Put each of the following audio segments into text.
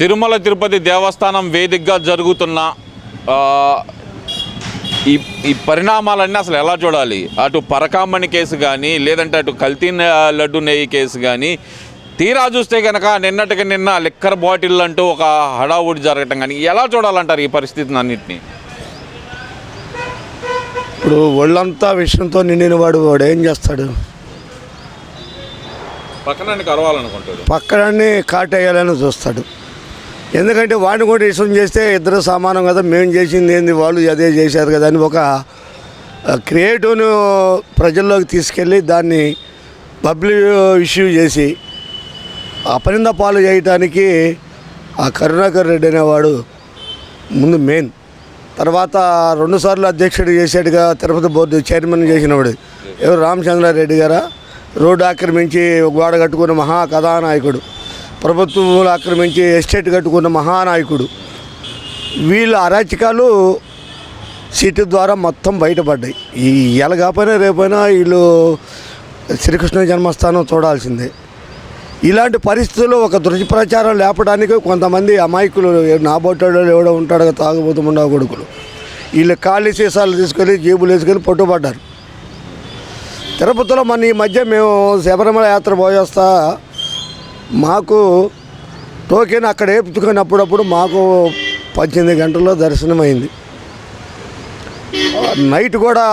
తిరుమల తిరుపతి దేవస్థానం వేదికగా జరుగుతున్న ఈ పరిణామాలన్నీ అసలు ఎలా చూడాలి? అటు పరకామణి కేసు కానీ, లేదంటే అటు కల్తీ లడ్డు నెయ్యి కేసు కానీ, తీరా చూస్తే కనుక నిన్నటికి నిన్న లిక్కర్ బాటిల్ అంటూ ఒక హడావుడి జరగటం కానీ, ఎలా చూడాలంటారు ఈ పరిస్థితిని అన్నింటినీ? ఇప్పుడు ఒళ్ళంతా విషయంతో నిండిన వాడు ఏం చేస్తాడు? పక్కనని కరవాలనుకుంటాడు, పక్కనని కాటేయాలని చూస్తాడు. ఎందుకంటే వాడిని కూడా విషయం చేస్తే ఇద్దరు సమానం కదా, మేము చేసింది ఏంది, వాళ్ళు అదే చేశారు కదా అని ఒక క్రియేటివ్ను ప్రజల్లోకి తీసుకెళ్ళి దాన్ని పబ్లిక్ ఇష్యూ చేసి అపనింద పాలు చేయటానికి ఆ కరుణాకర్ రెడ్డి అనేవాడు ముందు మెయిన్. తర్వాత 2 సార్లు అధ్యక్షుడు చేసాడుగా, తిరుపతి బోర్డు చైర్మన్ చేసినవాడు ఎవరు? రామచంద్రారెడ్డి గారా? రోడ్డు ఆక్రమించి గోడ కట్టుకున్న మహా కథానాయకుడు, ప్రభుత్వంలో ఆక్రమించి ఎస్టేట్ కట్టుకున్న మహానాయకుడు. వీళ్ళ అరాచకాలు సీటు ద్వారా మొత్తం బయటపడ్డాయి. ఈ ఇవాళ కాకపోయినా రేపైనా వీళ్ళు శ్రీకృష్ణ జన్మస్థానం చూడాల్సిందే. ఇలాంటి పరిస్థితుల్లో ఒక దుష్ప్రచారం లేపడానికి కొంతమంది అమాయకులు, నాబొట్టాడు ఎవడో ఉంటాడు కదా, తాగుబోతు ముండా కొడుకులు, వీళ్ళు ఖాళీ సీసాలు తీసుకొని జేబులు వేసుకొని పట్టుబడ్డారు. తిరుపతిలో మన ఈ మధ్య మేము శబరిమల యాత్ర పోయేస్తా, మాకు టోకెన్ అక్కడ వేపుకొని అప్పుడప్పుడు మాకు 18 గంటల్లో దర్శనమైంది. నైట్ కూడా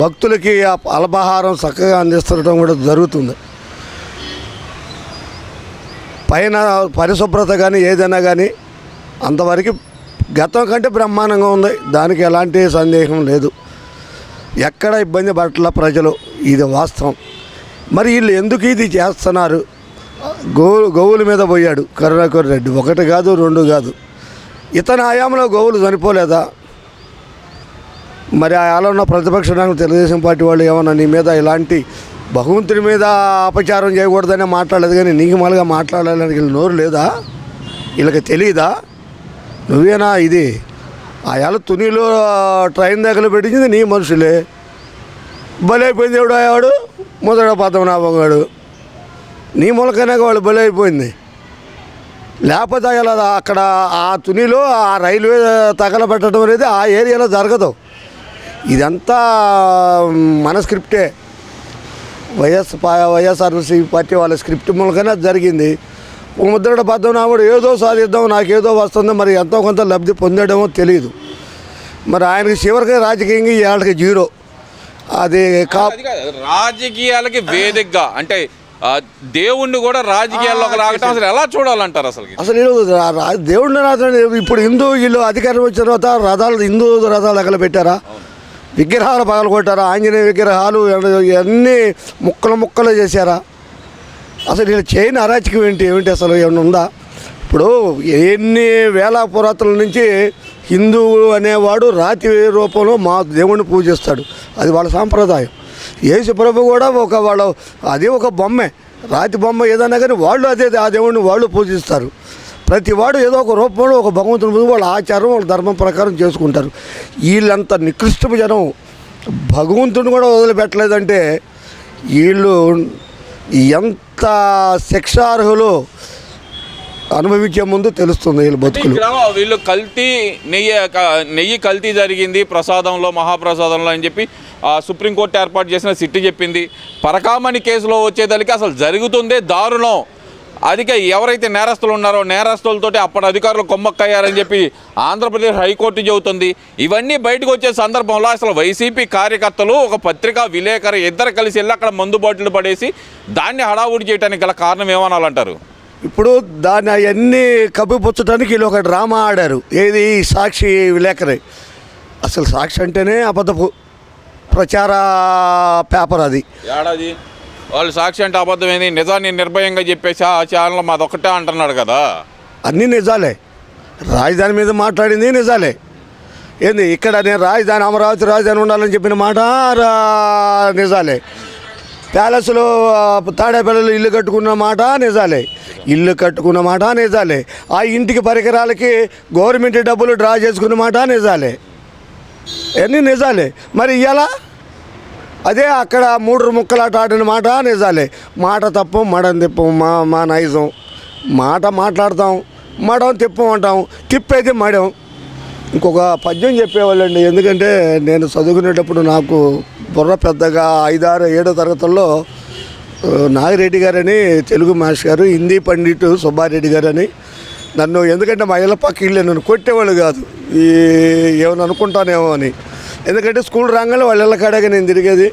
భక్తులకి అల్పాహారం చక్కగా అందిస్తుండటం కూడా జరుగుతుంది. పైన పరిశుభ్రత కానీ ఏదైనా కానీ అంతవరకు గతం కంటే బ్రహ్మాండంగా ఉంది, దానికి ఎలాంటి సందేహం లేదు. ఎక్కడ ఇబ్బంది పట్ల ప్రజలు, ఇది వాస్తవం. మరి వీళ్ళు ఎందుకు ఇది చేస్తున్నారు? గోవుల మీద పోయాడు కరుణాకర్ రెడ్డి, 1 కాదు 2 కాదు. ఇతని హయాంలో గోవులు చనిపోలేదా? మరి ఆలో ఉన్న ప్రతిపక్ష నాయకులు తెలుగుదేశం పార్టీ వాళ్ళు ఏమన్నా నీ మీద ఇలాంటి భగవంతుడి మీద అపచారం చేయకూడదనే మాట్లాడలేదు, కానీ నీకు మళ్ళీ మాట్లాడాలని వీళ్ళు నోరు లేదా? వీళ్ళకి తెలియదా? నువ్వేనా ఇది? ఆయాల తునిలో ట్రైన్ దగ్గర పెట్టించింది నీ మనుషులే. బలైపోయింది ఎవడు అయ్యాడు? మొదట పద్మనాభంగాడు. నీ మూలకనే వాళ్ళు బలైపోయింది. లేకపోతే అలా అక్కడ ఆ తునిలో ఆ రైల్వే తగలబెట్టడం అనేది ఆ ఏరియాలో జరగదు. ఇదంతా మన స్క్రిప్టే, వైఎస్ఆర్సీ పార్టీ వాళ్ళ స్క్రిప్ట్ మూలకనే జరిగింది. ముద్రగడ పద్మనాభుడు ఏదో సాధిద్దాం, నాకేదో వస్తుందో, మరి ఎంతో కొంత లబ్ధి పొందడమో తెలియదు. మరి ఆయనకి చివరికి రాజకీయంగా ఏళ్ళకి 0. అది రాజకీయాలకి వేదికగా అంటే దేవుణ్ణి కూడా రాజకీయాల్లోకి లాగటం అసలు ఎలా చూడాలంటారు? అసలు దేవుడిని ఇప్పుడు వీళ్ళు అధికారం వచ్చిన తర్వాత హిందూ రథాలు ఎగల పెట్టారా? విగ్రహాలు పగలగొట్టారా? ఆంజనేయ విగ్రహాలు అన్నీ ముక్కలు చేశారా? అసలు వీళ్ళు చేయని అరాచకం ఏమిటి అసలు ఏమన్నా ఉందా? ఇప్పుడు ఎన్ని వేల పురాతనల నుంచి హిందువు అనేవాడు రాతి రూపంలో మా దేవుణ్ణి పూజిస్తాడు, అది వాళ్ళ సాంప్రదాయం. యేసు ప్రభు కూడా అది ఒక బొమ్మే, రాతి బొమ్మ ఏదైనా కానీ వాళ్ళు అదే ఆ దేవుడిని వాళ్ళు పూజిస్తారు. ప్రతి వాడు ఏదో ఒక రూపంలో ఒక భగవంతుని ముందు వాళ్ళ ఆచారం వాళ్ళ ధర్మం ప్రకారం చేసుకుంటారు. వీళ్ళంత నికృష్టపు జనం భగవంతుని కూడా వదిలిపెట్టలేదంటే వీళ్ళు ఎంత శిక్షార్హులు అనుభవించే ముందు తెలుస్తుంది వీళ్ళ బతుకులు. వీళ్ళు నెయ్యి కల్తీ జరిగింది ప్రసాదంలో, మహాప్రసాదంలో అని చెప్పి సుప్రీంకోర్టు ఏర్పాటు చేసిన సిట్టి చెప్పింది. పరకామణి కేసులో వచ్చేదానికి అసలు జరుగుతుందే దారుణం. అదికే ఎవరైతే నేరస్తులు ఉన్నారో నేరస్తులతోటి అప్పటి అధికారులు కొమ్మక్కయ్యారని చెప్పి ఆంధ్రప్రదేశ్ హైకోర్టు చెబుతుంది. ఇవన్నీ బయటకు వచ్చే సందర్భంలో అసలు వైసీపీ కార్యకర్తలు ఒక పత్రికా విలేకరు ఇద్దరు కలిసి వెళ్ళి అక్కడ మందు బాటిల్ పడేసి దాన్ని హడావుడి చేయడానికి గల కారణం ఏమనాలంటారు? ఇప్పుడు దాన్ని అవన్నీ కప్పిపుచ్చడానికి వీళ్ళు ఒక డ్రామా ఆడారు. ఏది? సాక్షి విలేకరి. అసలు సాక్షి అంటేనే అబద్ధపు ప్రచార పేపర్ అది. ఏడాది వాళ్ళు సాక్షి అంటే అబద్ధమైంది, నిజాన్ని నిర్భయంగా చెప్పేసి ఆ ఛానల్ మాదొక్కటే అంటున్నాడు కదా. అన్నీ నిజాలే. రాజధాని మీద మాట్లాడింది నిజాలే. ఏంది ఇక్కడ నేను రాజధాని అమరావతి రాజధాని ఉండాలని చెప్పిన మాట నిజాలే. ప్యాలెస్లో తాడేపల్లిలో ఇల్లు కట్టుకున్న మాట నిజాలే. ఇల్లు కట్టుకున్న మాట నిజాలే. ఆ ఇంటికి పరికరాలకి గవర్నమెంట్ డబ్బులు డ్రా చేసుకున్న మాట నిజాలే. అన్నీ నిజాలే. మరి ఇవాళ అదే అక్కడ 3 ముక్కలాట ఆడిన మాట నిజాలే. మాట తప్పం మడం తిప్పం మా నైజం. మాట మాట్లాడతాం, మడం తిప్పమంటాం, తిప్పైతే మడం. ఇంకొక పద్యం చెప్పేవాళ్ళండి, ఎందుకంటే నేను చదువుకునేటప్పుడు నాకు బుర్ర పెద్దగా 5, 6, 7 తరగతుల్లో నాగిరెడ్డి గారని తెలుగు మాస్టర్ గారు, హిందీ పండిట్ సుబ్బారెడ్డి గారని నన్ను, ఎందుకంటే మా ఇళ్ళ పక్క ఇల్లు, నన్ను కొట్టేవాళ్ళు కాదు, ఈ ఏమైనా అనుకుంటానేమో అని. ఎందుకంటే స్కూల్ రాగానే వాళ్ళ ఇళ్ళ కాడగా నేను తిరిగేది.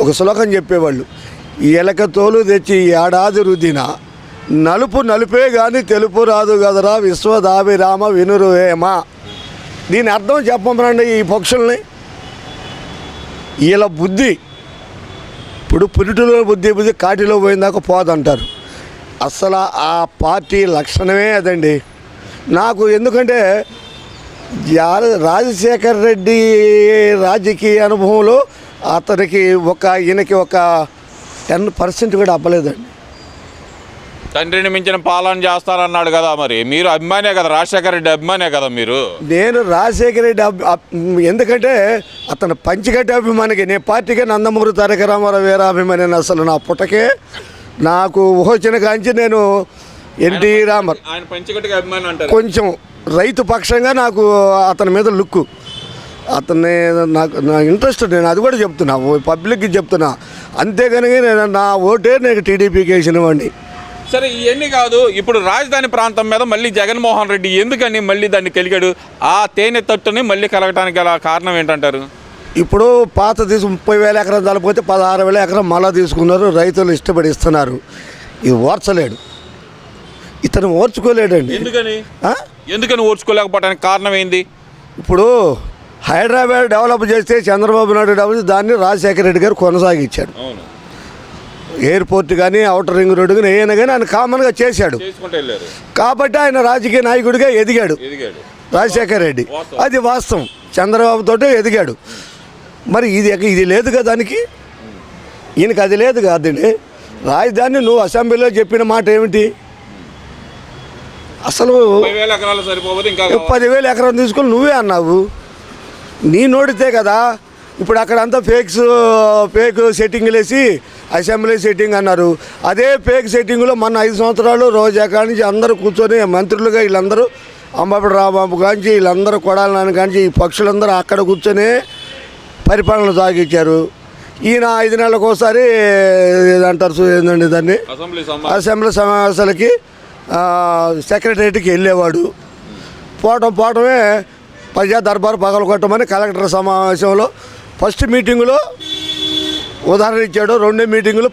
ఒక శ్లోకం చెప్పేవాళ్ళు, ఎలక తోలు తెచ్చి ఏడాది రుద్దిన నలుపు నలుపే కానీ తెలుపు రాదు కదరా విశ్వదాభిరామ వినురువేమా. దీని అర్థం చెప్పమనండి ఈ పక్షుల్ని. వీళ్ళ బుద్ధి ఇప్పుడు పురిటిలో బుద్ధి కాటిలో పోయిందాక పోదంటారు. అసలు ఆ పార్టీ లక్షణమే అదండి నాకు. ఎందుకంటే రాజశేఖర్ రెడ్డి రాజకీయ అనుభవంలో అతనికి ఈయనకి ఒక 10% కూడా అవ్వలేదండి. తండ్రిని మించిన పాలన చేస్తారన్నాడు కదా, మరి మీరు అభిమానే కదా, రాజశేఖర రెడ్డి అభిమానే కదా మీరు? నేను రాజశేఖర రెడ్డి ఎందుకంటే అతను పంచికట్టే అభిమానికి, నేను పార్టీకే నందమూరి తారక రామారావు వీరాభిమాని. అసలు నా పుట్టకే నాకు ఊహొచ్చిన కాంచి నేను ఎన్టీ రామారావు ఆయన పంచికట్టుగా అభిమాని అంటారు. కొంచెం రైతు పక్షంగా నాకు అతని మీద లుక్కు, అతన్ని నా ఇంట్రెస్ట్, నేను అది కూడా చెప్తున్నా, పబ్లిక్కి చెప్తున్నా. అంతేగాని నేను నా ఓటే నేను టీడీపీకి వేసినవాడిని. సరే ఇవన్నీ కాదు, ఇప్పుడు రాజధాని ప్రాంతం మీద మళ్ళీ జగన్మోహన్ రెడ్డి ఎందుకని మళ్ళీ దాన్ని కలిగాడు? ఆ తేనె తట్టుని మళ్ళీ కలగటానికి గల కారణం ఏంటంటారు? ఇప్పుడు పాత 30,000 ఎకరం తలపోతే 16,000 ఎకరం మళ్ళా తీసుకున్నారు, రైతులు ఇష్టపడి ఇస్తున్నారు. ఇది ఓర్చలేడు, ఇతను ఓర్చుకోలేడండి. ఎందుకని ఓర్చుకోలేకపోవడానికి కారణం ఏంది? ఇప్పుడు హైదరాబాద్ డెవలప్ చేస్తే చంద్రబాబు నాయుడు డెవలప్, దాన్ని రాజశేఖర రెడ్డి గారు కొనసాగించాడు. ఎయిర్పోర్ట్ కానీ అవుటర్ రింగ్ రోడ్డు కానీ ఏమైనా కానీ ఆయన కామన్గా చేశాడు. కాబట్టి ఆయన రాజకీయ నాయకుడిగా ఎదిగాడు రాజశేఖర రెడ్డి. అది వాస్తవం, చంద్రబాబుతో ఎదిగాడు. మరి ఇది లేదు కదా దానికి, ఈయనకి అది లేదు కాదండి. రాజధాని నువ్వు అసెంబ్లీలో చెప్పిన మాట ఏమిటి? అసలు 10,000 ఎకరం తీసుకొని నువ్వే అన్నావు, నీ నోడితే కదా. ఇప్పుడు అక్కడంతా ఫేక్ సెట్టింగ్లు వేసి అసెంబ్లీ సెట్టింగ్ అన్నారు. అదే ఫేక్ సెట్టింగ్లో మొన్న 5 సంవత్సరాలు రోజా కానించి అందరూ కూర్చొని మంత్రులుగా వీళ్ళందరూ అంబటి రాంబాబు కాంచి వీళ్ళందరూ కొడాలి నాని కాంచి ఈ పక్షులందరూ అక్కడ కూర్చొని పరిపాలన సాగించారు. ఈయన 5 నెలలకు ఒకసారి ఏదంటారు ఏంటండి దాన్ని, అసెంబ్లీ సమావేశాలకి సెక్రటరియట్కి వెళ్ళేవాడు. పోవటమే ప్రజా దర్బారు పగలగొట్టమని కలెక్టర్ సమావేశంలో ఫస్ట్ మీటింగులో ఉదాహరణ ఇచ్చాడు, 2వ మీటింగులో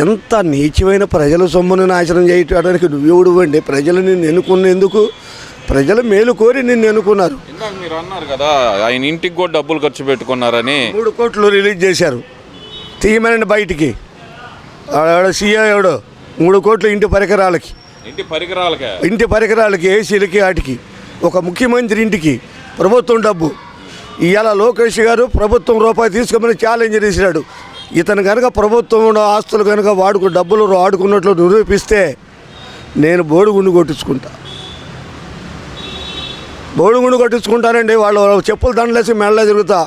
ఎంత నీచమైన ప్రజల సొమ్మును నాశనం చేయడానికి నువ్వెవడు అండి? ప్రజలు నిన్ను ఎన్నుకునేందుకు, ప్రజలు మేలు కోరి నిన్ను ఎన్నుకున్నారు. మీరు అన్నారు కదా ఆయన ఇంటికి కూడా డబ్బులు ఖర్చు పెట్టుకున్నారని. 3 కోట్లు రిలీజ్ చేశారు, తీయమనండి బయటికి. సీఏ ఎవడో 3 కోట్లు ఇంటి పరికరాలకి ఏసీలకి వాటికి, ఒక ముఖ్యమంత్రి ఇంటికి ప్రభుత్వం డబ్బు. ఇవాళ లోకేష్ గారు ప్రభుత్వం రూపాయి తీసుకోమని ఛాలెంజ్ చేశాడు. ఇతను కనుక ప్రభుత్వం ఆస్తులు కనుక డబ్బులు వాడుకున్నట్లు నిరూపిస్తే నేను బోడిగుండు కొట్టించుకుంటానండి. వాళ్ళు చెప్పులు దండలేసి మెడలో తిరుగుతా,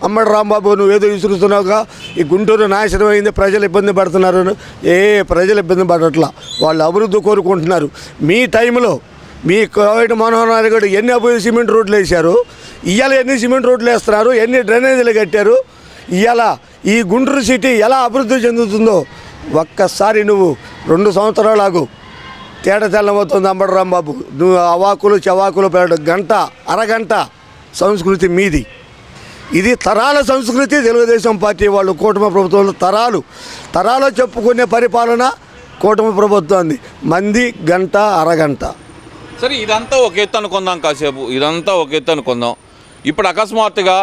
అంబటి రాంబాబు నువ్వేదో విసురుతున్నావుగా, ఈ గుంటూరు నాశనం అయింది, ప్రజలు ఇబ్బంది పడుతున్నారు. ప్రజలు ఇబ్బంది పడట్లా, వాళ్ళు అభివృద్ధి కోరుకుంటున్నారు. మీ టైంలో మీ కోవిడ్ మనోహర్ గారు ఎన్ని సిమెంట్ రోడ్లు వేశారు, ఇవాళ ఎన్ని సిమెంట్ రోడ్లు వేస్తున్నారు, ఎన్ని డ్రైనేజీలు కట్టారు. ఇవాళ ఈ గుంటూరు సిటీ ఎలా అభివృద్ధి చెందుతుందో ఒక్కసారి నువ్వు 2 సంవత్సరాలు ఆగు, తేడా తెల్లమవుతుంది. అంబటి రాంబాబు నువ్వు అవాకులు చవాకులు అరగంట సంస్కృతి మీది. ఇది తరాల సంస్కృతి. తెలుగుదేశం పార్టీ వాళ్ళు కూటమి ప్రభుత్వంలో తరాలు చెప్పుకునే పరిపాలన కూటమి ప్రభుత్వాన్ని, మంది గంట అరగంట. సరే ఇదంతా ఒక ఎత్తు అనుకుందాం, కాసేపు ఇదంతా ఒక ఎత్తు అనుకుందాం. ఇప్పుడు అకస్మాత్తుగా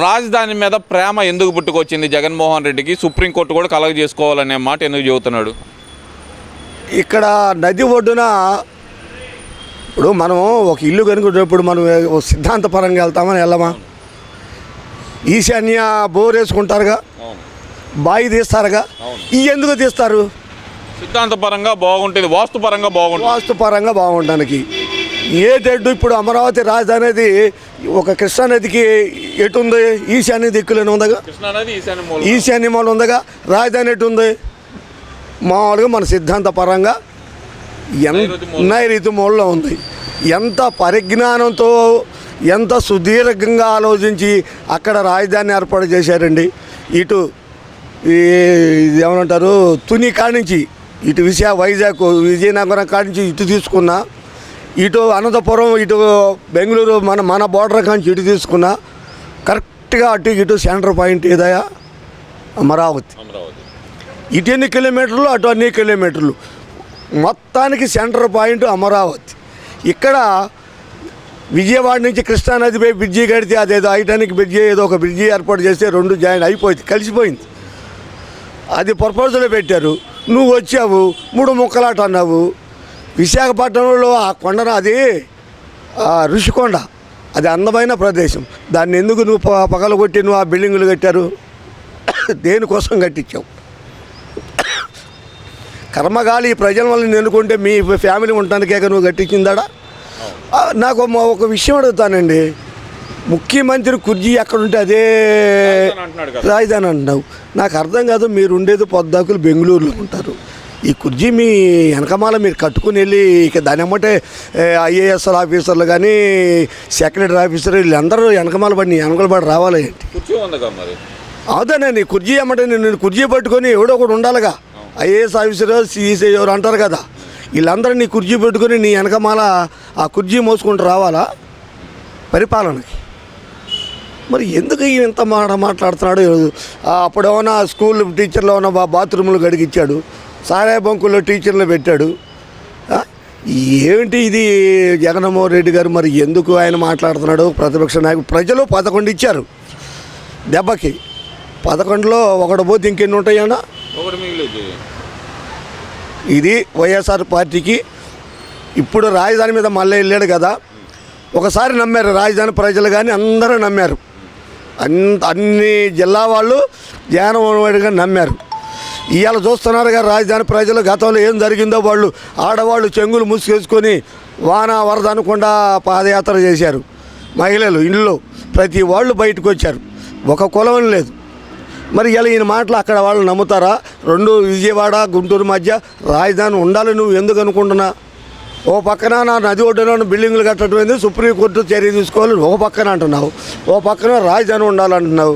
రాజధాని మీద ప్రేమ ఎందుకు పుట్టుకొచ్చింది జగన్మోహన్ రెడ్డికి? సుప్రీంకోర్టు కూడా కలగ చేసుకోవాలనే మాట ఎందుకు చెబుతున్నాడు? ఇక్కడ నది ఒడ్డున ఇప్పుడు మనం ఒక ఇల్లు కనుక్కున్నప్పుడు మనం సిద్ధాంతపరంగా వెళ్ళమా? ఈశాన్య బోర్ వేసుకుంటారుగా, బావి తీస్తారుగా, ఇవి ఎందుకు తీస్తారు? సిద్ధాంతపరంగా బాగుంటుంది, వాస్తుపరంగా బాగుండడానికి. ఏటెడ్డు ఇప్పుడు అమరావతి రాజధాని అనేది ఒక కృష్ణా నదికి ఎటు ఉంది? ఈశాన్య దిక్కులోనే ఉందగా, ఈశాన్య మూల ఉందగా. రాజధాని ఎటు ఉంది? మామూలుగా మన సిద్ధాంతపరంగా నైరుతి మూలలో ఉంది. ఎంత పరిజ్ఞానంతో ఎంత సుదీర్ఘంగా ఆలోచించి అక్కడ రాజధాని ఏర్పాటు చేశారండి. ఇటు ఇది ఏమంటారు తుని కాడించి ఇటు వైజాగ్ విజయనగరం కాడించి ఇటు తీసుకున్నా, ఇటు అనంతపురం ఇటు బెంగళూరు మన బోర్డర్ కాంచి ఇటు తీసుకున్నా కరెక్ట్గా అటు ఇటు సెంటర్ పాయింట్ ఏదయా అమరావతి. ఇటు ఎన్ని కిలోమీటర్లు అటు అన్ని కిలోమీటర్లు, మొత్తానికి సెంటర్ పాయింట్ అమరావతి. ఇక్కడ విజయవాడ నుంచి కృష్ణానదిపై బ్రిడ్జి కడితే అదేదో ఐటానిక్ బ్రిడ్జి ఏదో ఒక బ్రిడ్జి ఏర్పాటు చేస్తే రెండు జాయిన్ అయిపోయింది, కలిసిపోయింది. అది ప్రపోజల్ పెట్టారు, నువ్వు వచ్చావు 3 ముక్కలాట అన్నావు. విశాఖపట్నంలో ఆ కొండన అది ఋషికొండ, అది అందమైన ప్రదేశం. దాన్ని ఎందుకు నువ్వు పగలగొట్టి నువ్వు ఆ బిల్డింగులు కట్టారు? దేనికోసం కట్టించావు? కర్మగాలి ప్రజల వల్ల ఎన్నుకుంటే మీ ఫ్యామిలీ ఉండటానికే నువ్వు కట్టించిందాడా? నాకు ఒక విషయం అడుగుతానండి, ముఖ్యమంత్రి కుర్జీ ఎక్కడుంటే అదే రాజధాని అంటున్నావు. నాకు అర్థం కాదు, మీరు ఉండేది పొద్దాకులు బెంగళూరులో ఉంటారు. ఈ కుర్జీ మీ వెనకమాల మీరు కట్టుకుని వెళ్ళి ఇక దాని ఏమంటే ఐఏఎస్ ఆఫీసర్లు కానీ సెక్రటరీ ఆఫీసర్ వీళ్ళందరూ వెనకమాల పడి వెనకలు రావాలి ఏంటి? అవుతానండి, కుర్జీ ఏమంటే నేను కుర్జీ పట్టుకొని ఎవడో ఒకటి ఉండాలిగా. ఐఏఎస్ ఆఫీసర్ సిఈసీ ఎవరు అంటారు కదా, వీళ్ళందరూ నీ కుర్జీ పెట్టుకొని నీ వెనకమాల ఆ కుర్జీ మోసుకుంటూ రావాలా పరిపాలనకి? మరి ఎందుకు ఇంత మాట్లాడుతున్నాడు? అప్పుడేమన్నా స్కూల్ టీచర్లు ఏమన్నా బాత్రూములు గడిగిచ్చాడు, సారాయ బంకుల్లో టీచర్లు పెట్టాడు. ఏమిటి ఇది జగన్మోహన్ రెడ్డి గారు? మరి ఎందుకు ఆయన మాట్లాడుతున్నాడు? ప్రతిపక్ష నాయకుడు ప్రజలు 11 ఇచ్చారు దెబ్బకి, 11లో ఒకటి పోతే ఇంకెన్ని ఉంటాయన్నా? ఇది వైఎస్ఆర్ పార్టీకి ఇప్పుడు రాజధాని మీద మళ్ళీ వెళ్ళాడు కదా, ఒకసారి నమ్మారు రాజధాని ప్రజలు కానీ అందరూ నమ్మారు, అన్ని జిల్లా వాళ్ళు జగన్మోహన్ రెడ్డి గారు నమ్మారు. ఇవాళ చూస్తున్నారు కదా రాజధాని ప్రజలు గతంలో ఏం జరిగిందో, వాళ్ళు ఆడవాళ్ళు చెంగులు మూసుకేసుకొని వాన వరద అనకుండా పాదయాత్ర చేశారు. మహిళలు ఇంట్లో ప్రతి వాళ్ళు బయటకు వచ్చారు, ఒక కులం లేదు. మరి ఇలా ఈయన మాటలు అక్కడ వాళ్ళు నమ్ముతారా? 2 విజయవాడ గుంటూరు మధ్య రాజధాని ఉండాలి నువ్వు ఎందుకు అనుకుంటున్నా? ఓ పక్కన నా నది ఒడ్డున బిల్డింగులు కట్టడం సుప్రీంకోర్టు చర్య తీసుకోవాలి ఓ పక్కన అంటున్నావు, ఓ పక్కన రాజధాని ఉండాలంటున్నావు.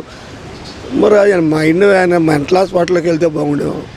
మరి ఆయన మా ఇంటి ఆయన మెంటల్ హాస్పిటల్కి వెళ్తే బాగుండేవాడు.